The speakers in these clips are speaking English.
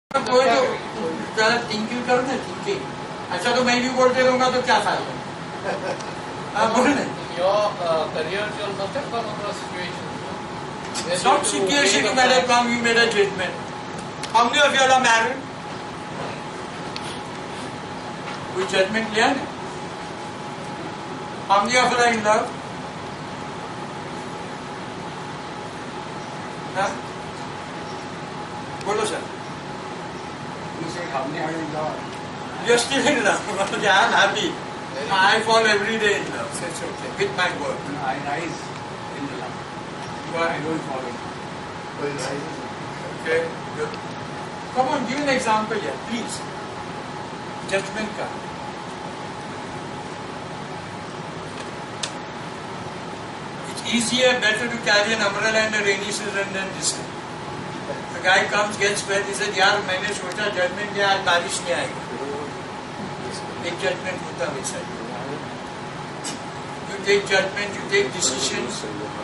कोई तो ज़रा थिंकिंग करो ना, थिंकिंग। अच्छा तो मैं भी बोलते रहूँगा तो क्या फायदा? आप बोल रहे Your career, you must have come across situations. It's not situation you made a come, you made a judgment. How many of you are married? कोई judgment लिया ना? How many of you are in love? हाँ? बोलो sir. You say how many are in love? You're still in love. Okay, I'm happy. I fall every day in love. So it's okay. With my work. No, I rise in the love. Why? I don't follow. So it rises. Okay, good. Come on, give an example here, please. Judgment ka. It's easier, better to carry an umbrella in a rainy season than this. The guy comes, gets wet, he said, यार मैंने सोचा judgment में आज बारिश नहीं आएगी. एक judgment होता है वैसा. You take judgment, you take decisions,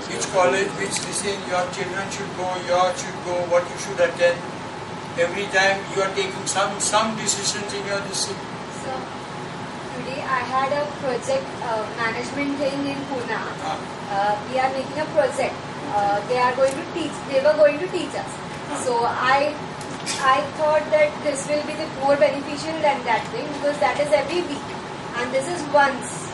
which college, which listen, your children should go, yours should go, what you should attend. Every time you are taking some decisions in your decision. So, today I had a project management thing in Pune. We are making a project. They were going to teach us. So I thought that this will be more beneficial than that thing because that is every week and this is once.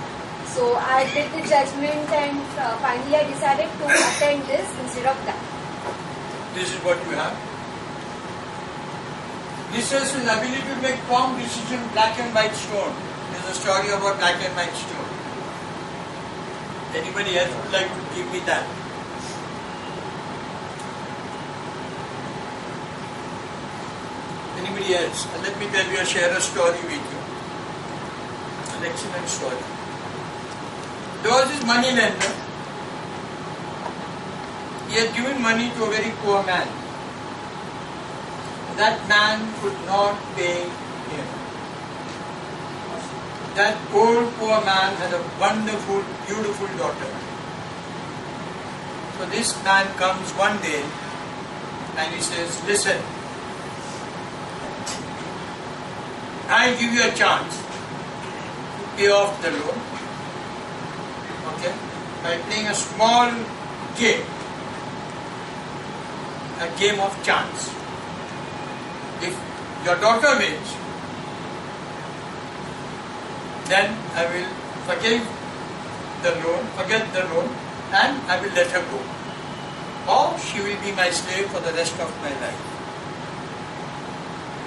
So I did the judgment and finally I decided to attend this instead of that. This is what you have. This is an ability to make firm decision, black and white stone. There's a story about black and white stone. Anybody else would like to give me that? Anybody else? And let me tell you, share a story with you. An excellent story. There was this money lender. He had given money to a very poor man. That man could not pay him. That old poor man had a wonderful, beautiful daughter. So this man comes one day and he says, listen, I'll give you a chance to pay off the loan, okay, by playing a small game, a game of chance. If your daughter wins, then I will forget the loan, and I will let her go. Or she will be my slave for the rest of my life.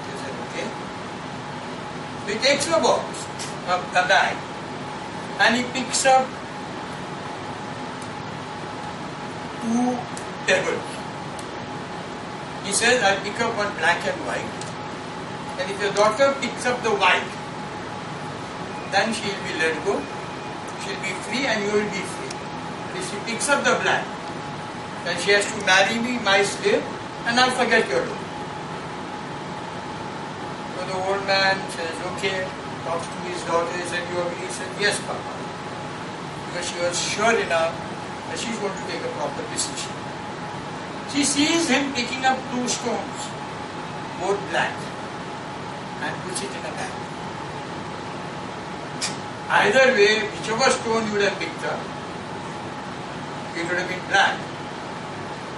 She said, okay. So he takes a box, a bag, and he picks up 2 pebbles. He says, I'll pick up one black and white, and if your daughter picks up the white, then she will be let go, she will be free and you will be free. But if she picks up the black, then she has to marry me, my slave, and I'll forget your loan. So the old man says, okay, talks to his daughter, he said, you agree? He said, yes, Papa. Because she was sure enough that she's going to take a proper decision. She sees him picking up 2 stones, both black, and puts it in a bag. Either way, whichever stone you would have picked up, it would have been black,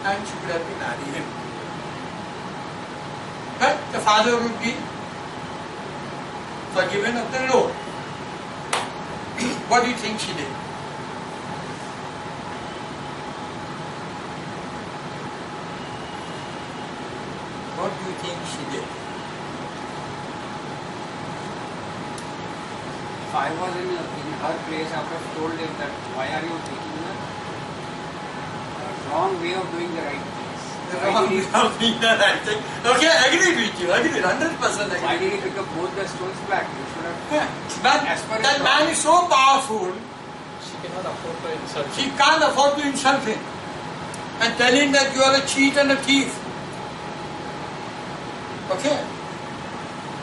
and she would have been marrying him. But the father would be forgiven of the loan. What do you think she did? What do you think she did? If I was in her place, I would have told him that why are you taking the wrong way of doing the right things? The wrong way of doing the right thing. Okay, I agree with you. 100% agree. Why did he pick up both the stones black? You should have. Yeah. But As per that his man is so powerful, She cannot afford to insult she him. can't afford to insult him and tell him that you are a cheat and a thief. Okay?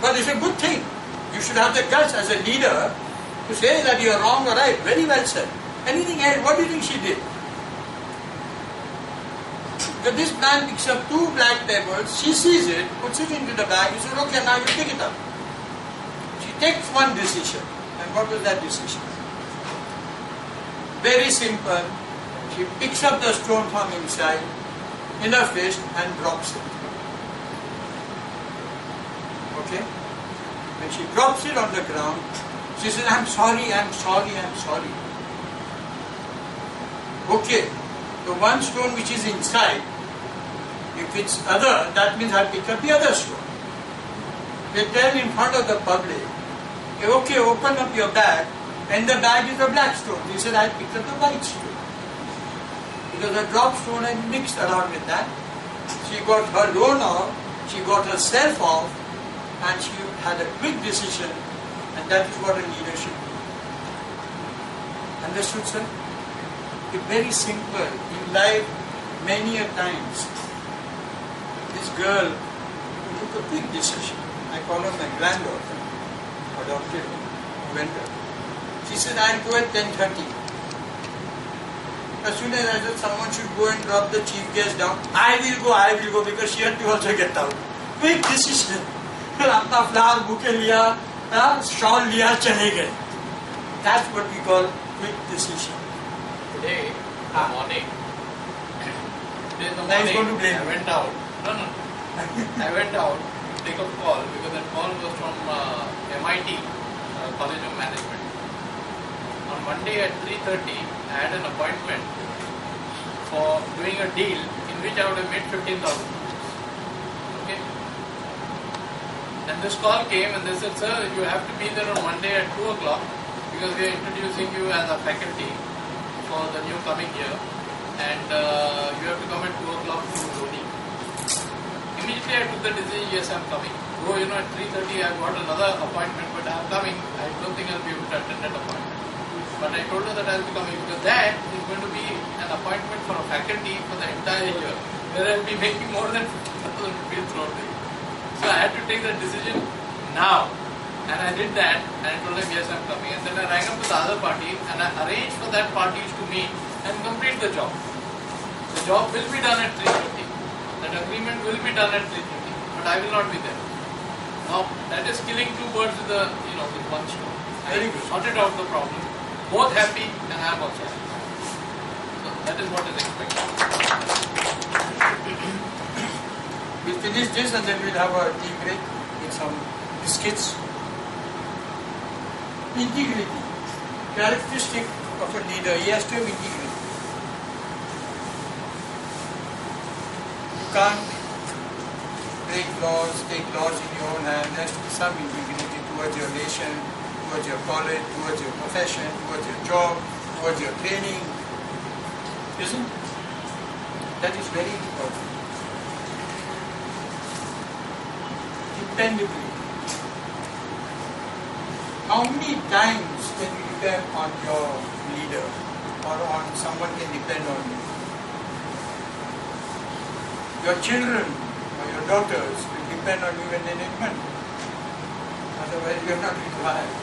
But it's a good thing. You should have the guts as a leader to say that you are wrong or right. Very well said. Anything else? What do you think she did? Because this man picks up 2 black pebbles, she sees it, puts it into the bag, he says, okay, now you pick it up. She takes one decision. And what was that decision? Very simple. She picks up the stone from inside in her fist and drops it. Okay? When she drops it on the ground, she says, I'm sorry, I'm sorry, I'm sorry. Okay, the one stone which is inside, if it's other, that means I pick up the other stone. They tell in front of the public, okay, open up your bag, and the bag is a black stone. He said, I picked up the white stone. Because the drop stone I mixed around with that. She got her loan off, she got herself off, and she had a quick decision, and that is what a leader should do. Understood, sir? It's very simple. In life, many a times, this girl took a quick decision. I call her my granddaughter, adopted vendor. She said, I'll go at 10:30. As soon as I said someone should go and drop the chief guest down, I will go, because she had to also get out. Quick decision. अपना flower bouquet लिया, shawl लिया, चले गए. That's what we call quick decision. Today, in the morning, Now he's going to blame I went out. No. I went out to take a call because that call was from MIT, College of Management. On Monday at 3:30, I had an appointment for doing a deal in which I would have made 15,000. Okay. And this call came and they said, sir, you have to be there on Monday at 2 o'clock because we are introducing you as a faculty for the new coming year, and you have to come at 2 o'clock to Dhoni. Immediately I took the decision, yes, I'm coming. Though, at 3:30 I've got another appointment, but I'm coming. I don't think I'll be able to attend that appointment. But I told her that I'll be coming because that is going to be an appointment for a faculty for the entire year, where I'll be making more than 50,000 rupees throughout the year. So I had to take that decision now. And I did that, and I told them, yes, I'm coming. And then I rang up to the other party, and I arranged for that parties to meet and complete the job. The job will be done at 3:30. That agreement will be done at 3:30, but I will not be there. Now, that is killing 2 birds with with one stone. I sorted out the problem. Both happy, and I am also happy. So that is what is expected. We'll finish this and then we'll have a tea break with some biscuits. Integrity. Characteristic of a leader. He has to have integrity. You can't break laws, take laws in your own hand. There has to be some integrity towards your nation, towards your college, towards your profession, towards your job, towards your training. Isn't it? That is very important. Dependability. How many times can you depend on your leader or on someone can depend on you? Your children or your daughters will depend on you when they need money. Otherwise you are not required.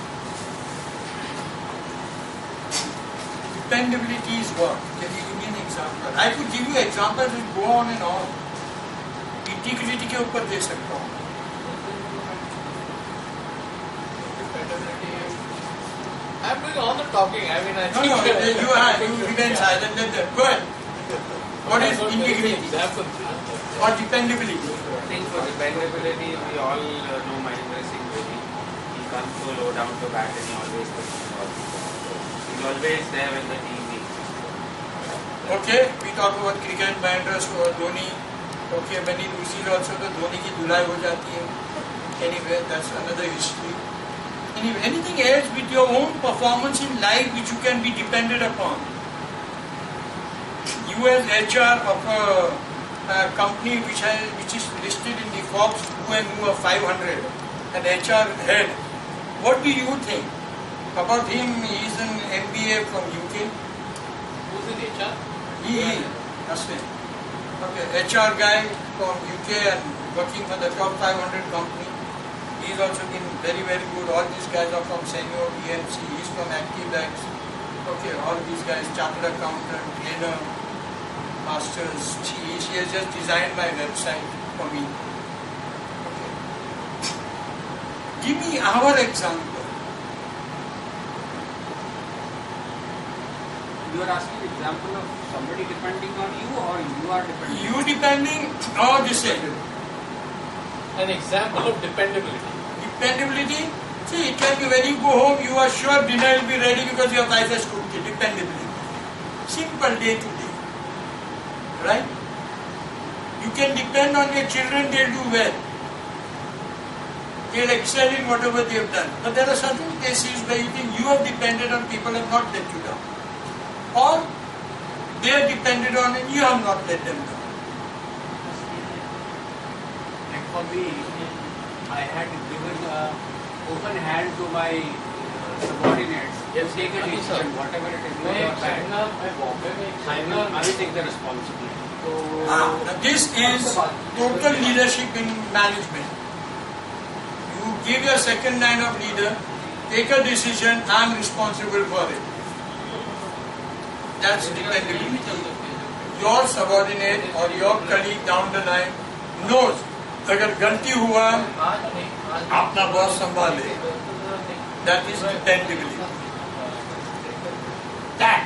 Dependability is what? Can you give me an example? I could give you examples which go on and on. Integrity के ऊपर दे सकता हूँ. I'm doing all the talking. I mean, I No, think you remain silent. Go ahead. What is integrity or dependability? I think for dependability, we all know Mahendra Singh Dhoni. He comes so low down to bat and he always puts the ball. He's always there when the team needs. Okay, we talk about cricket, Mahendra Dhoni. Okay, when he loses also, the Dhoni की धुलाई हो जाती है. Anyway, that's another history. Anyway, anything else with your own performance in life which you can be depended upon? You as HR of a company which is listed in the Forbes Who and Who of 500, an HR head, what do you think about him? He is an MBA from UK. who's in HR? Ashwin. Okay, HR guy from UK and working for the top 500 company. He's also been very, very good. All these guys are from Senio, BMC. He's from ActiveX. Okay, all these guys, chartered accountant, trainer. masters. She has just designed my website for me. Okay. Give me our example. You are asking example of somebody depending on you or you are depending? You depending or the same. An example of dependability. Dependability. See, it can be when you go home, you are sure dinner will be ready because your wife has cooked it. Dependability. Simple day to day. Right? You can depend on your children, they'll do well. They'll excel in whatever they have done. But there are certain cases where you think you have depended on people and not let you down. Or they are depended on and you have not let them down. Like for me, I had given an open hand to my subordinates. Yes, Take a sir. decision, whatever it is, good or bad. I will take the responsibility. Now this is total leadership in management. You give your second line of leader, take a decision, I am responsible for it. That's dependability. Your subordinate or your colleague down the line knows अगर गलती हुआ अपना boss संभाले. That is dependability. That.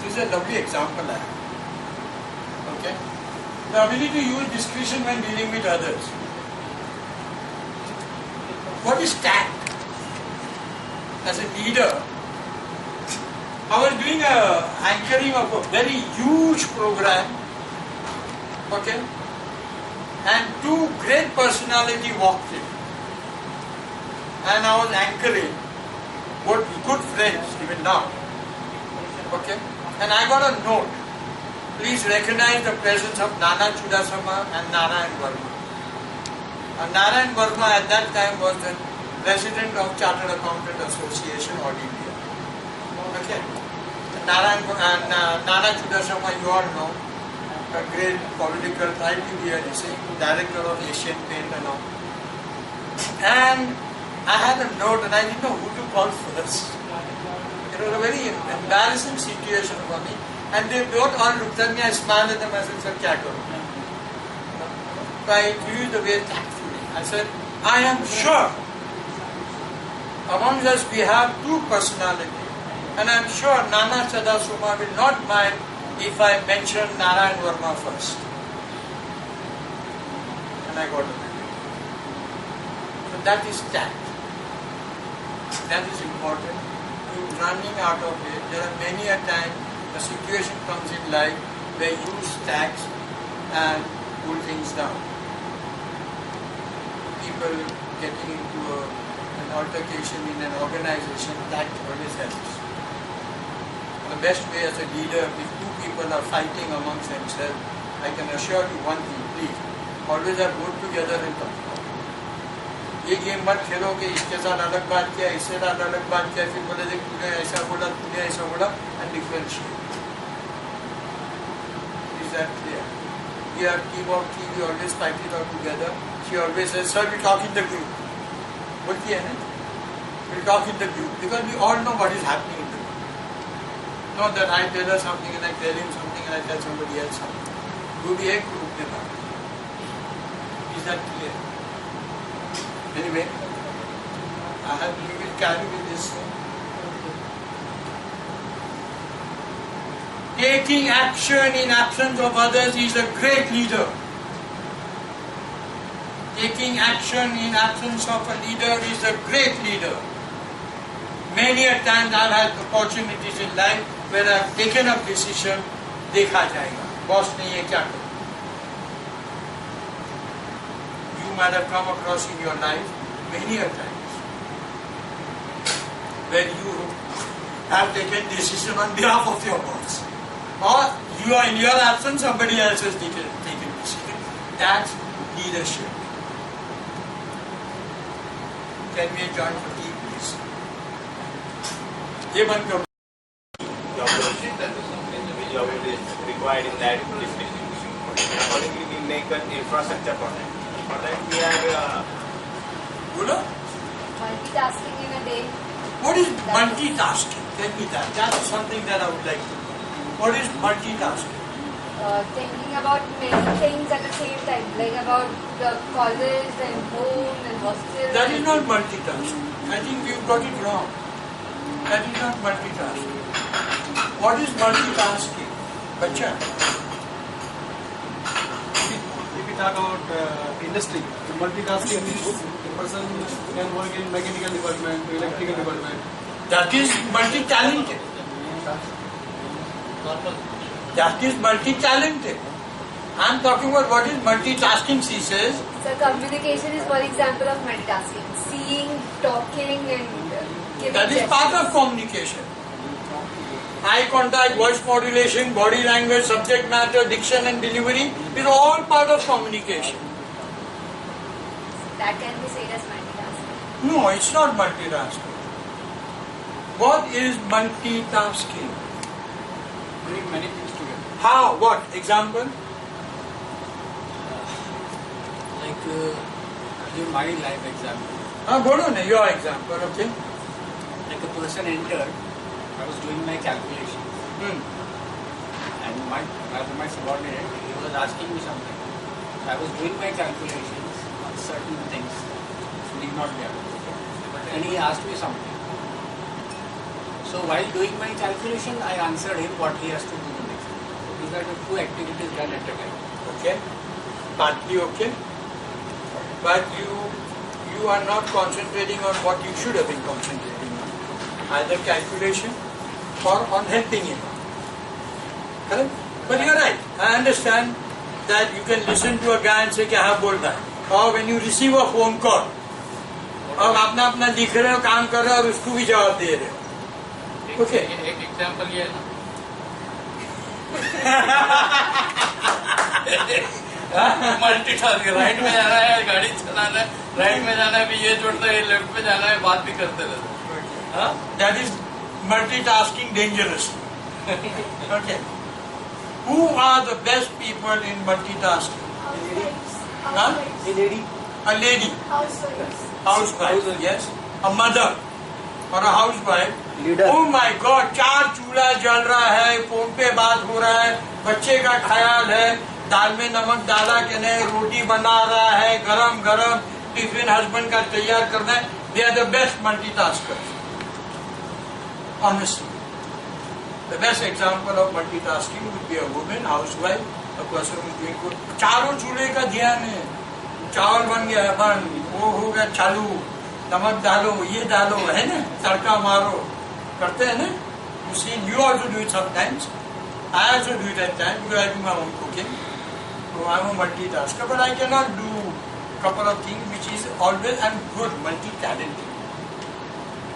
This is a lovely example I have. Okay? The ability to use discretion when dealing with others. What is tact? As a leader, I was doing a anchoring of a very huge program, okay, and two great personality walked in, and I was anchoring, both good friends even now, okay, and I got a note. Please recognize the presence of Nana Chudasama and Narayan Verma. And Narayan Verma at that time was the president of Chartered Accountant Association, or India. Okay. Nana Chudasama, you all know, a great political ITV, director of Asian Paint and all. And I had a note and I didn't know who to call first. It was a very embarrassing situation for me. And they both all looked at me, I smiled at them, I said, sir, kya karo? So I used the way tactfully. I said, I am sure among us we have two personalities. And I am sure Nana Chudasama will not mind if I mention Narayan Verma first. And I got it. So that is tact. That is important. In running out of it, there are many a time a situation comes in life where you use tact and pull things down. People getting into an altercation in an organization, tact always helps. The best way as a leader, if two people are fighting amongst themselves, I can assure you one thing, please, always have both together and talk. ये game मत खेलो कि इसके साथ अलग बात किया, इससे साथ अलग बात किया, फिर बोले देख तूने ऐसा बोला and differentiate. Is that clear? We are team of three, we always fight it out together. She always says, sir, we talk in the group. बोलती है ना? We talk in the group because we all know what is happening in the group. Not that I tell her something and I tell him something and I tell somebody else something. वो भी एक group के बात. Is that clear? Anyway, I have you will carry with this. Taking action in absence of others is a great leader. Taking action in absence of a leader is a great leader. Many a times I've had opportunities in life where I've taken a decision, देखा जाएगा. Boss ने ये क्या करा? You might have come across in your life many a times when you have taken decision on behalf of your boss, or you are in your absence, somebody else has taken decision. That's leadership. Can we join for tea, please? ये बंद करो. Job is required in that district. Accordingly, we make an infrastructure for that. For that, we have बोलो. Multitasking in a day. What is multitasking? Tell me that. That's something that I would like to know. What is multitasking? thinking about many things at the same time, like about the college and home and hostel. That is not multitasking. I think you got it wrong. That is not multitasking. What is multitasking? Bacha. If we talk about industry, multitasking means the person can work in mechanical department, electrical department. That is multi-talented. That is multi-talented. I am talking about what is multitasking, she says. So communication is one example of multitasking. Seeing, talking and giving That is gestures. part of communication. Eye contact, voice modulation, body language, subject matter, diction and delivery is all part of communication. That can be said as multitasking. No, it's not multitasking. What is multitasking? Doing many things together. How? What? Example? Like give my life example. Bolo na, your example, okay? Like a person entered, I was doing my calculations, and my subordinate, he was asking me something. I was doing my calculations on certain things, need not be able to. But then he asked me something. So while doing my calculation, I answered him what he has to do next. So these are the two activities done at a time. Okay? Partly okay? But you are not concentrating on what you should have been concentrating on. Either calculation or on helping him. Correct? But you're right. I understand that you can listen to a guy and say, क्या बोल रहा है? Or when you receive a phone call, और अपना अपना लिख रहे हो, काम कर रहे हो और उसको भी जवाब दे रहे हो. Okay. एक एग्जांपल ये है ना, मल्टीटास्किंग, राइट में जाना है, गाड़ी चलाना है, राइट में जाना है, भी ये जोड़ता है, लेफ्ट में जाना है, बात भी करते रहते हैं. That is multitasking dangerously. Okay. Who are the best people in multitasking? Huh? A lady, A lady, Housewives. housewife, yes. A mother or a housewife. leader. Oh my God, 4 चूल्हा जल रहा है, फोन पे बात हो रहा है, बच्चे का ख्याल है, दाल में नमक डाला कि नहीं, रोटी बना रहा है, गरम गरम टिफिन हस्बैंड का तैयार करना है. They are the best multitaskers. Honestly. The best example of multitasking would be a woman, housewife, a person who is doing good. चारों चूल्हे का ध्यान है. चावल बन गया, बन, वो हो गया चालू, नमक डालो, ये डालो, है ना, तड़का मारो, करते हैं ना. You see, you also do it sometimes. I also do it at times because I do my own cooking. So I'm a multitasker, but I cannot do couple of things which is always, I'm good, multi-talented.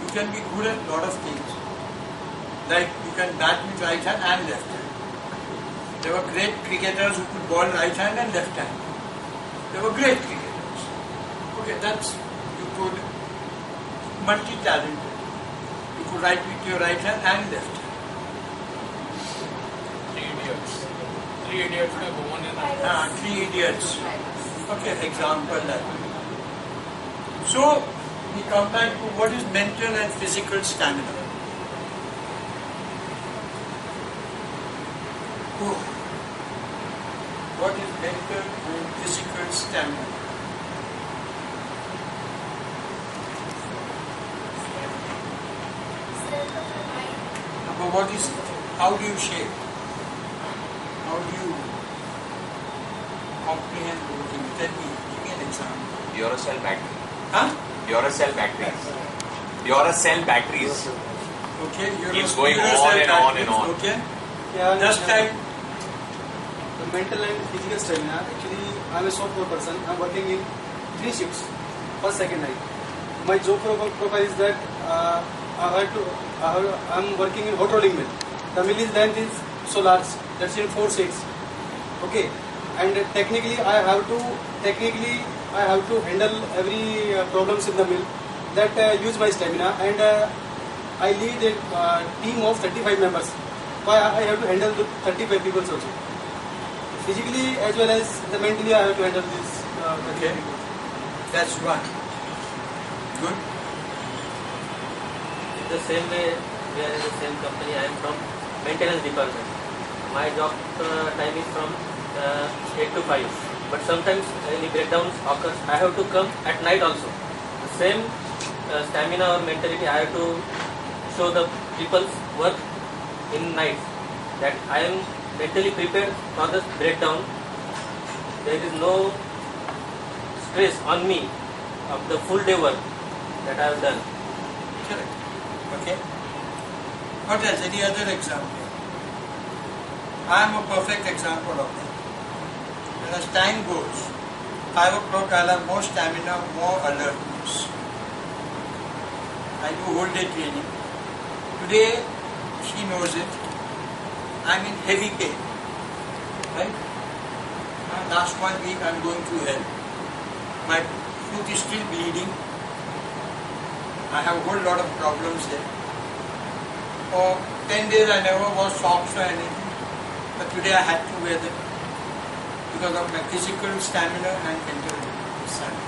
You can be good at lot of things. Like you can bat with right hand and left hand. There were great cricketers who could bowl right hand and left hand. They were great cricketers. Okay, that's, you could multi-talented. You could write with your right hand and left hand. Three idiots में घूमने ना. 3 idiots. Okay, example that. So, we come back to what is mental and physical stamina. Oh. What is mental and physical stamina? But what is, how do you shape? How do you comprehend the thing? Tell me, give me an example. Duracell battery. Huh? Duracell batteries. Duracell batteries. Okay, you're Keeps a going student, on and on and on. Okay, Yeah, just like the mental and physical stamina. Actually, I'm a software person. I'm working in 3 shifts, first, second night. My job profile is that I'm working in hot rolling mill. The mill is length is so large. That's in 4 states. Okay, and technically I have to handle every problems in the mill that use my stamina, and I lead a team of 35 members. So I have to handle the 35 people also. Physically as well as the mentally I have to handle this. Okay. That's one. Good. In the same way, we are in the same company. I am from maintenance department. my job time is from 8 to 5. But sometimes any breakdowns occurs, I have to come at night also. The same stamina or mentality I have to show the people's work in nights, that I am mentally prepared for the breakdown. There is no stress on me of the full day work that I have done. Correct. Okay. What else? Any other example? I am a perfect example of that. And as time goes, 5 o'clock I'll have more stamina, more alertness. I do whole day training. Today, she knows it. I'm in heavy pain. Right? Last 1 week I'm going through hell. My foot is still bleeding. I have a whole lot of problems there. For 10 days I never wore socks or anything. But today I had to wear them because of my physical stamina and mental stamina.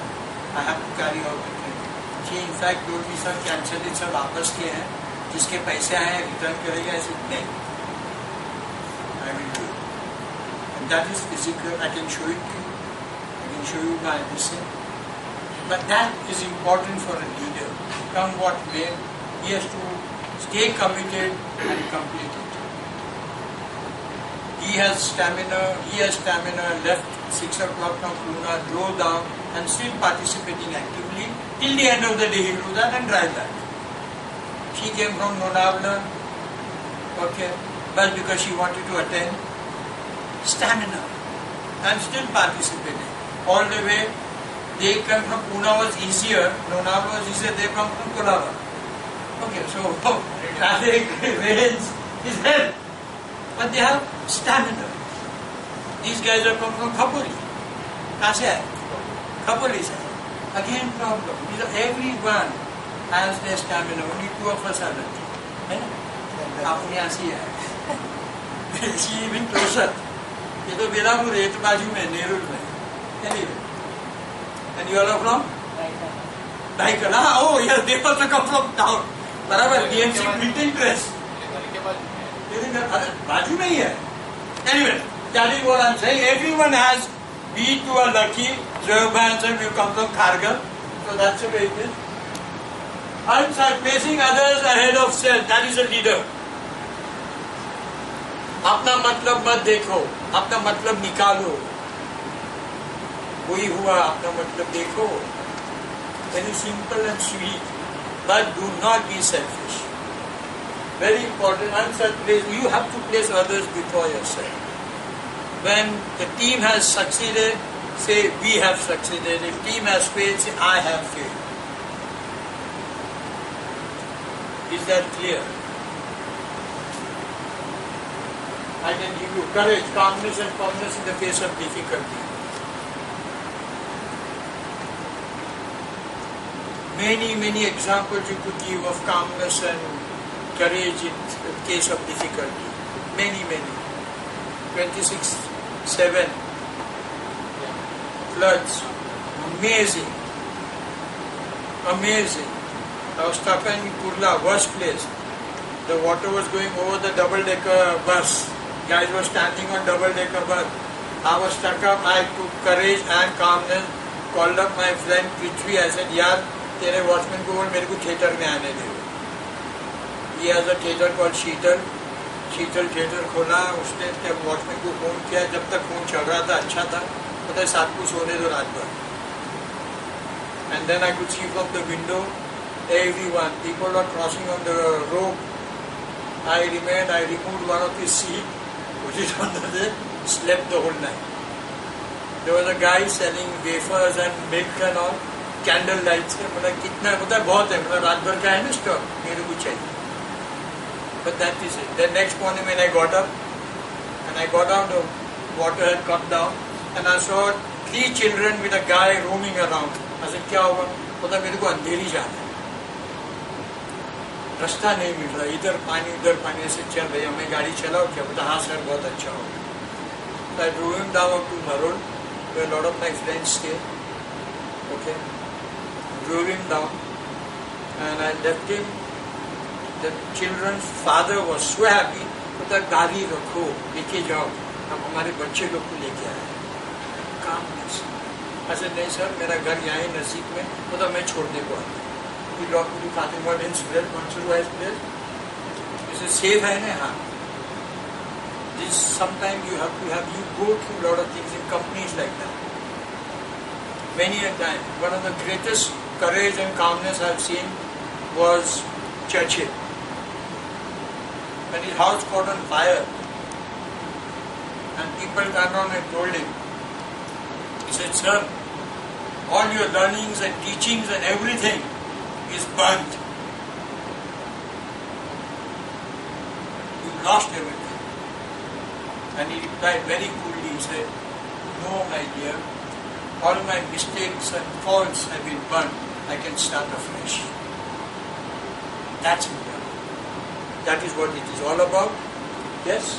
I have to carry out the training. She in fact told me, sir, cancel it, sir, वापस किए हैं. जिसके पैसे आए हैं return करेगा. I said, नहीं. I will do it. And that is physical. I can show it to you. I can show you by this. But that is important for a leader. Come what may, he has to stay committed and complete it. He has stamina, left 6 o'clock from Pune, drove down and still participating actively. Till the end of the day he will do that and drive back. She came from Lonavala, okay, but because she wanted to attend, stamina, and still participating. All the way, they come from Pune was easier, Lonavala was easier, they come from Kolava. Okay, so traffic, range is hell. But they have stamina. These guys have come from Khapuri. कहाँ से आए? Khapuri से. Again problem. Everyone has their stamina. Only 2 of us are lucky. है ना? आप यहाँ से आए. She even closer. ये तो बेलापुर है, तो बाजू में नेरुल में. Anyway. And you all are from? Daikala. Oh yes, they also come from town. बराबर BMC printing press. बाजू में ही है. Anyway, that is what I'm saying. Everyone has, be it you are lucky, Zoban said you come from Khargal, so that's the way it is. And placing others ahead of self, that is a leader. अपना मतलब मत देखो, अपना मतलब निकालो. वही हुआ, अपना मतलब देखो. Very simple and sweet, but do not be selfish. Very important. You have to place others before yourself. When the team has succeeded, say we have succeeded. If team has failed, say I have failed. Is that clear? I can give you courage, calmness and firmness in the face of difficulty. Many examples you could give of calmness and courage in the case of difficulty. Many. 26/7 floods. Amazing. I was stuck in Kurla, worst place. The water was going over the double-decker bus. Guys were standing on double-decker bus. I was stuck up. I took courage and calmness. Called up my friend Prithvi. I said, "Yaar, तेरे watchman को बोल मेरे को theatre में आने दे." He has a theater called Sheetal theatre खोला. उसने watchman को फोन किया. जब तक फोन चल रहा था अच्छा था. पता है साथ को सोने दो रात भर. And then I could see from the window everyone, people are crossing on the rope. I removed one of his seat, put it on the slept the whole night. There was a guy selling wafers and milk and all, candle lights. मतलब कितना मतलब बहुत है. मतलब रात भर का है ना स्टॉक. मेरे को चाहिए. But that is it. Then next morning when I got up, the water had come down, and I saw 3 children with a guy roaming around. I said, क्या होगा? बोला मेरे को अंधेरी जाना है. रास्ता नहीं मिल रहा. इधर पानी ऐसे चल रही है. हमें गाड़ी चलाओ क्या? बोला हाँ सर, बहुत अच्छा होगा. So I drove him down to Marol, where a lot of my friends stay. Okay. Drove him down, and I left him. The children's father was so happy. पता गाड़ी रखो, लेके जाओ, अब हमारे बच्चे लोग को लेके आए, काम नहीं सर। ऐसे नहीं सर, मेरा घर यहाँ है नजदीक में, तो मैं छोड़ने को आता हूँ। You talk to Fatima in Surat, Mansurwise place. This is safe है ना? हाँ. This sometimes you go through a lot of things in companies like that. Many a time, one of the greatest courage and calmness I've seen was Churchill. When his house caught on fire, and people turned around and told him, he said, "Sir, all your learnings and teachings and everything is burnt. You lost everything." And he replied very coolly, he said, "No, my dear, all my mistakes and faults have been burnt. I can start afresh." That's Buddha. That is what it is all about. Yes?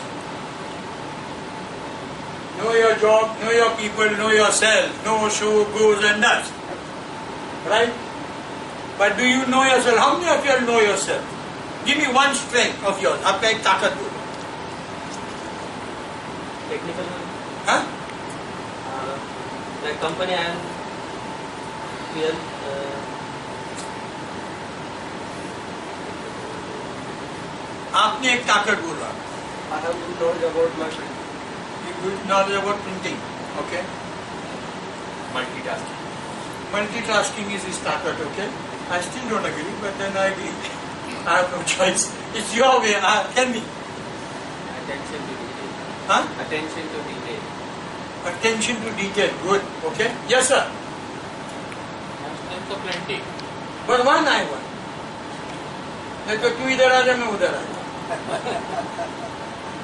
Know your job, know your people, know yourself, know show, goes and does. Right? But do you know yourself? How many of you all know yourself? Give me one strength of yours. Aapka ek taakat bolo. Technical, Huh? like company I am here. आपने एक ताकत बोला. I have good knowledge about my friend. You good knowledge about printing. Okay? Multitasking. Multitasking is his takat, okay? I still don't agree, but then I agree. I have no choice. It's your way. Tell me. Attention to detail. Huh? Attention to detail. Attention to detail. Good. Okay? Yes, sir. Strengths are plenty. But one I want. नहीं तो तू इधर आ जा, मैं उधर आ जा.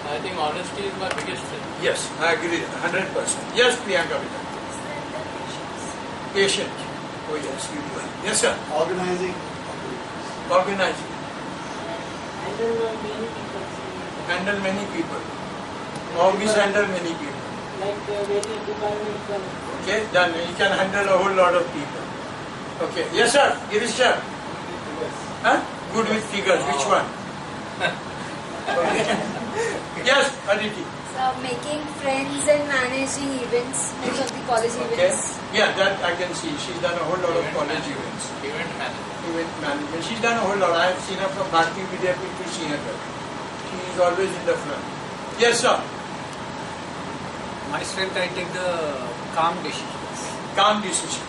I think honesty is my biggest strength. Yes, I agree 100%. Yes, Priyanka. Patient. Oh yes, you do. Yes, sir. Organizing. Organizing. Handle many people. Always handle many people. Okay, done. You can handle a whole lot of people. Okay. Yes, sir. Girish sir. Huh? Good with figures. Which one? Okay. Yes, Aditi. So making friends and managing events, most of the college Okay. events. Yeah, that I can see. She's done a whole lot of Event college management. events. Event management. Event management. She's done a whole lot. I have seen her from Bharati Vidyapit to Srinagar. She is always in the front. Yes, sir. My strength, I take the calm decisions. Calm decision.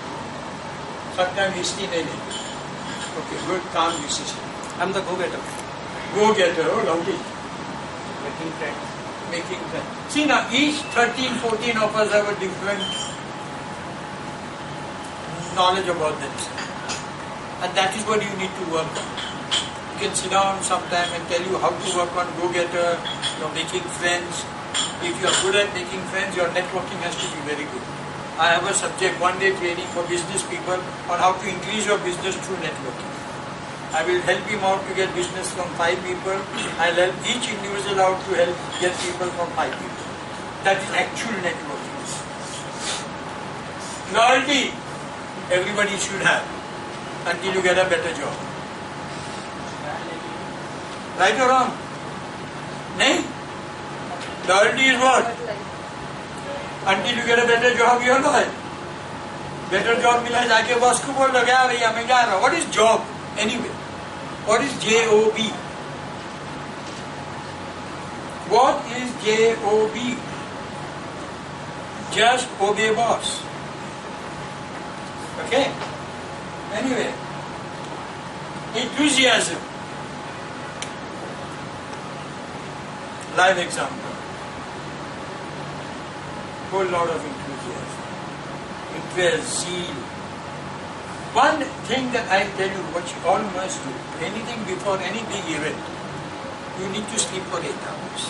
Sometimes hasty nahi nahi. Okay, good. Calm decision. I'm the go-getter. Go getter. Oh, lovely. Making friends. Making friends. See now, each 13, 14 of us have a different knowledge about themselves. And that is what you need to work on. You can sit down sometime and tell you how to work on go-getter, making friends. If you are good at making friends, your networking has to be very good. I have a subject, one-day training for business people on how to increase your business through networking. I will help him out to get business from 5 people. I'll help each individual out to help get people from 5 people. That is actual networking. Loyalty, everybody should have until you get a better job. Right or wrong? Nahin? Loyalty is what? Until you get a better job, you are loyal. Better job मिला जाके boss को बोल लगा भैया मैं जा रहा हूँ. What is job anyway? What is JOB? What is JOB? Just obey boss. Okay? Anyway, enthusiasm. Live example. Whole lot of enthusiasm. Interest, zeal. One thing that I tell you, what you all must do, anything before any big event, you need to sleep for 8 hours.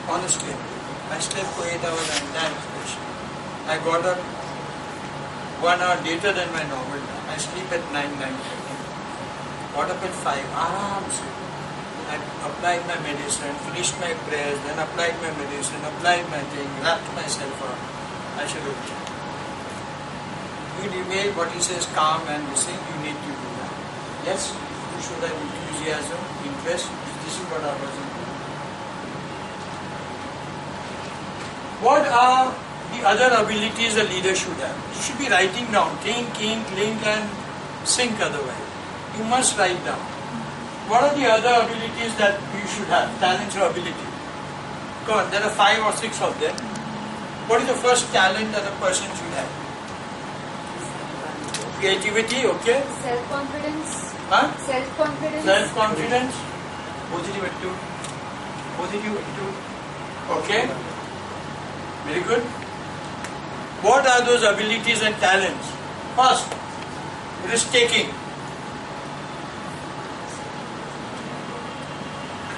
Honestly, I slept for 8 hours and damn special. I got up 1 hour later than my normal time. I sleep at 9, 9:30. Got up at 5, aram se. I applied my medicine, finished my prayers, then applied my medicine, applied my thing, wrapped myself up. I said, okay. You remain what he says calm and listening, you need to do that. Yes, you should have enthusiasm, interest, This is what I wasn't doing. What are the other abilities a leader should have? You should be writing down. Think, link and sync otherwise. You must write down. What are the other abilities that you should have? Talents or ability? Come on, there are 5 or 6 of them. What is the first talent that a person should have? Creativity, okay? Self-confidence. Huh? Self-confidence. Self-confidence, Positive attitude. Positive attitude. okay? Very good. What are those abilities and talents? First, risk-taking.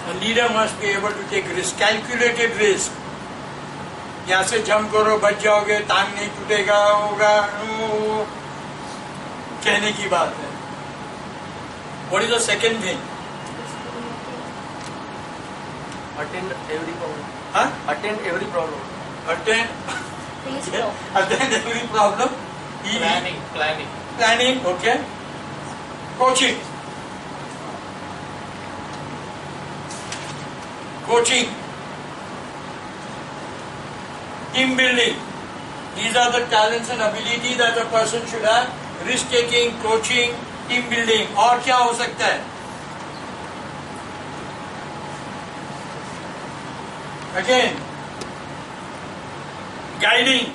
A leader must be able to take risk, calculated risk. यहाँ से jump करो बच जाओगे टांग नहीं टूटेगा होगा कहने की बात है. What is the second thing? Attend every problem. Huh? Attend every problem. Attend, Face yeah, off. attend every problem. Planning. Okay. Coaching. Team building. These are the talents and ability that a person should have. Risk taking, coaching, team building. और क्या हो सकता है? Again, guiding.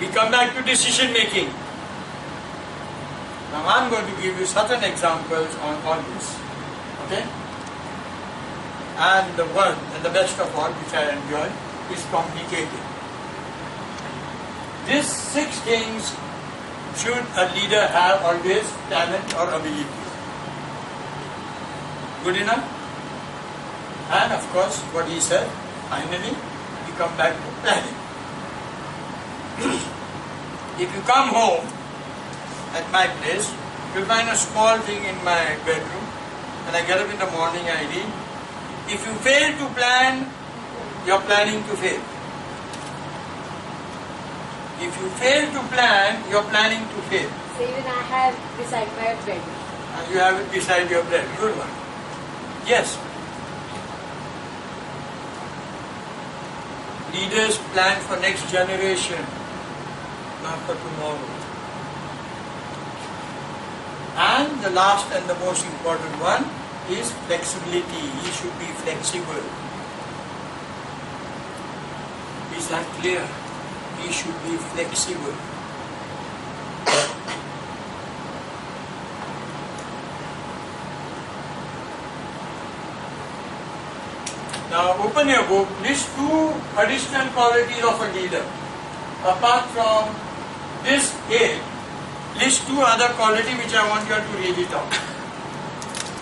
We come back to decision making. Now I'm going to give you certain examples on all this. Okay? And the one and the best of all which I enjoy is communicating. These 6 things should a leader have always: talent or ability. Good enough? And of course, what he said, finally, we come back to planning. If you come home at my place, you'll find a small thing in my bedroom. When I get up in the morning, I read. If you fail to plan, you're planning to fail. If you fail to plan, you're planning to fail. So even I have beside my bed. And you have it beside your bed. Good one. Yes. Leaders plan for next generation, not for tomorrow. And the last and the most important one is flexibility. He should be flexible. Is that clear? He should be flexible. Now open your book, list 2 additional qualities of a leader. Apart from this 8, list 2 other qualities which I want you all to read it out.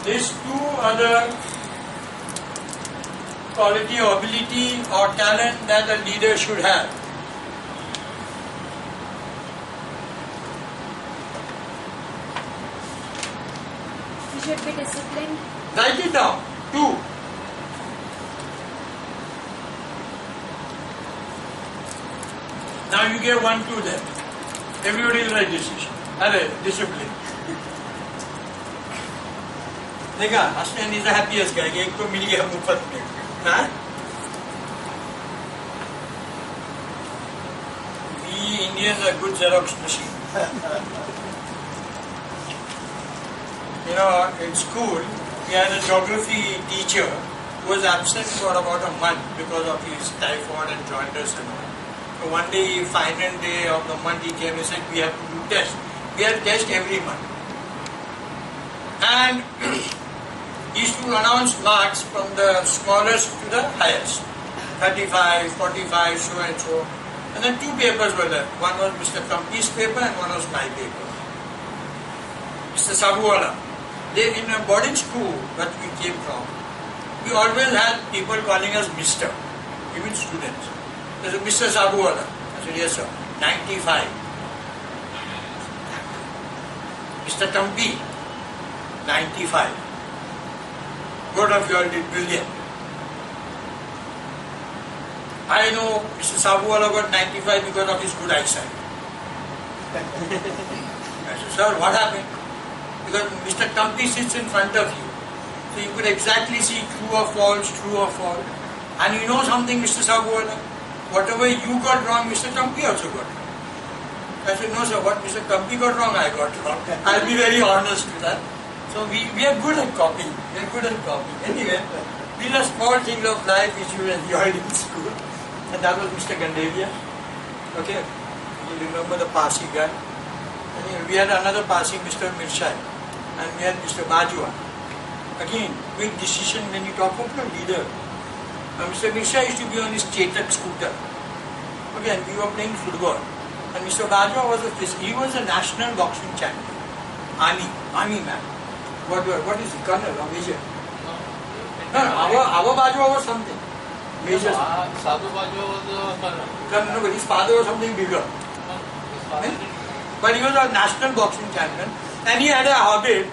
List 2 other quality or ability or talent that a leader should have. He should be disciplined. Write it down. 2. Now you give 1 to them. Everybody will write decision. Discipline. देखा, Ashton is the happiest guy. एक तो मिल गया मुफ्त में. हाँ? We Indians are good Xerox machine. You know, in school, we had a geography teacher who was absent for about a month because of his typhoid and jaundice and all. So one day, final day of the month, he came and said, we have to do tests. We have tests every month. And he used to announce marks from the smallest to the highest. 35, 45, so and so. And then 2 papers were there. One was Mr. Kampi's paper and one was my paper. Mr. Sabuwala. They, in a boarding school that we came from, we always had people calling us Mr. Even students. There's a Mr. Sabuwala. I said, yes sir. 95. Mr. Kampi. 95. Both of you all did brilliant. I know Mr. Sabuwala got 95 because of his good eyesight. I said, sir, what happened? Because Mr. Kampi sits in front of you. So you could exactly see true or false, true or false. And you know something, Mr. Sabhuwala? Whatever you got wrong, Mr. Kampi also got wrong. I said, no sir, what Mr. Kampi got wrong, I got wrong. I'll be very honest with that. So we are good at copying. We are good at copying. Anyway, these are small things of life which you enjoyed in school. And that was Mr. Gandevia. Okay, you remember the Parsi guy. Anyway, we had another Parsi, Mr. Mirsai. And we had Mr. Bajwa. Again, quick decision when you talk about a leader. Mr. Mirsai used to be on his Chetak scooter. Okay, and we were playing football. And Mr. Bajwa was a national boxing champion. Army man. What is he? Colonel or Major? No, our Bajwa was something. Major. Sadhu Bajwa was a colonel. Colonel, but his father was something bigger. But he was a national boxing champion. And he had a habit.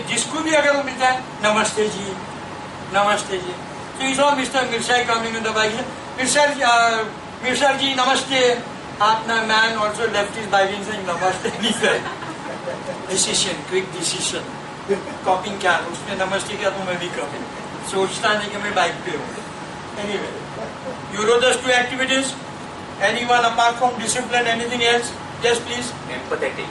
जिसको भी अगर वो मिलता है नमस्ते जी, नमस्ते जी. So he saw Mr. Mirsai coming on the bike. Mirsai ji, namaste. Apna man also left his bike and saying namaste. He said, decision, quick decision. Copying क्या? उसने नमस्ते किया तो मैं भी करूँ. सोचता नहीं कि मैं बाइक पे हूँ. Anyway, you wrote those two activities. Anyone apart from discipline, anything else? Yes, please. Empathetic.